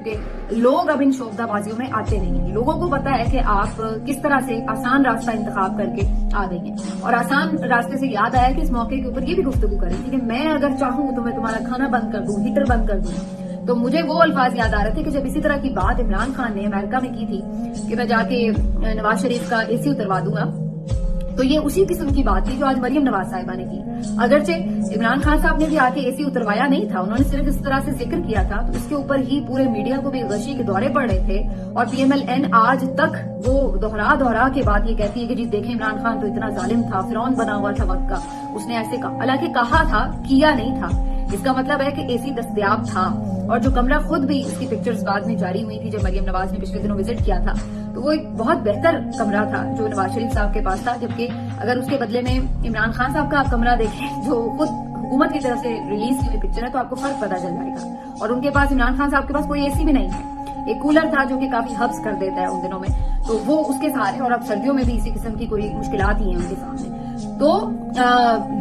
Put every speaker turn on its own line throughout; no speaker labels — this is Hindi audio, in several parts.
क्योंकि लोग अब इन शोबदाबाजियों में आते नहीं है। लोगों को पता है कि आप किस तरह से आसान रास्ता इंतखाब करके आ गई हैं। और आसान रास्ते से याद आया कि इस मौके के ऊपर ये भी गुफ्तगू करें कि मैं अगर चाहूं तो मैं तुम्हारा खाना बंद कर दूं, हीटर बंद कर दूं। तो मुझे वो अल्फाज याद आ रहे थे कि जब इसी तरह की बात इमरान खान ने अमेरिका में की थी कि मैं जाके नवाज शरीफ का एसी उतरवा दूंगा, तो ये उसी किस्म की बात थी जो आज मरियम नवाज साहिबा ने की। अगरचे इमरान खान साहब ने भी आके एसी उतरवाया नहीं था, उन्होंने सिर्फ इस तरह से जिक्र किया था, तो इसके ऊपर ही पूरे मीडिया को भी गशी के दौरे पड़ रहे थे। और पीएमएलएन आज तक वो दोहरा के बात ये कहती है कि जी देखें इमरान खान तो इतना जालिम था, फिरौन बना हुआ था वक्त का, उसने ऐसे कहा। हालांकि कहा था, किया नहीं था। इसका मतलब है कि एसी दस्तयाब था। और जो कमरा खुद भी, इसकी पिक्चर्स बाद में जारी हुई थी जब मरियम नवाज ने पिछले दिनों विजिट किया था, तो वो एक बहुत बेहतर कमरा था जो नवाज शरीफ साहब के पास था। जबकि अगर उसके बदले में इमरान खान साहब का आप कमरा देखें जो खुद हुकूमत की तरफ से रिलीज की हुई पिक्चर है, तो आपको फर्क पता चल जाएगा। और उनके पास, इमरान खान साहब के पास कोई एसी भी नहीं है, एक कूलर था जो कि काफी हब्स कर देता है उन दिनों में, तो वो उसके सहारे। और अब सर्दियों में भी इसी किस्म की कोई मुश्किलात ही हैं उनके सामने। तो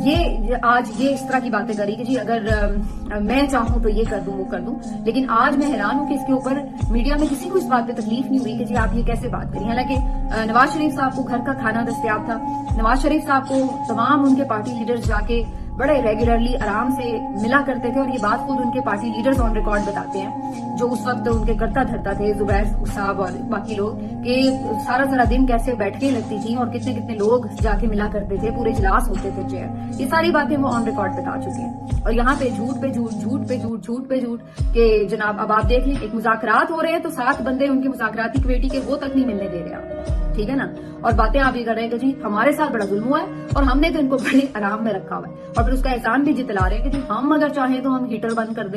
ये आज ये इस तरह की बातें करी कि जी अगर मैं चाहूं तो ये कर दूं, वो कर दूं। लेकिन आज मैं हैरान हूं कि इसके ऊपर मीडिया में किसी को इस बात पे तकलीफ नहीं हुई कि जी आप ये कैसे बात करें। हालांकि नवाज शरीफ साहब को घर का खाना दस्तयाब था। नवाज शरीफ साहब को तमाम उनके पार्टी लीडर्स जाके बड़े रेगुलरली आराम से मिला करते थे। और ये बात खुद उनके पार्टी लीडर्स ऑन रिकॉर्ड बताते हैं, जो उस वक्त उनके करता धरता थे, जुबैर साहब और बाकी लोग, कि सारा दिन कैसे बैठकें लगती थी और कितने कितने लोग जाके मिला करते थे, पूरे इजलास होते थे चेयर। ये सारी बातें वो ऑन रिकॉर्ड बता चुके हैं। और यहाँ पे झूठ पे झूठ, झूठ पे झूठ, झूठ पे झूठ के जनाब अब आप देख लें, एक मुज़ाकरात हो रहे हैं तो 7 बंदे उनकी मुज़ाकराती कमेटी के वो तक नहीं मिलने दे रहे आप, ठीक है ना। और बातें आप ये कर रहे हैं कि जी हमारे साथ बड़ा जुल्म हुआ है और हमने तो इनको बड़े आराम में रखा हुआ है। और फिर उसका एहसान भी जितला रहे हैं कि जी हम अगर चाहें तो हम हीटर बंद कर दें,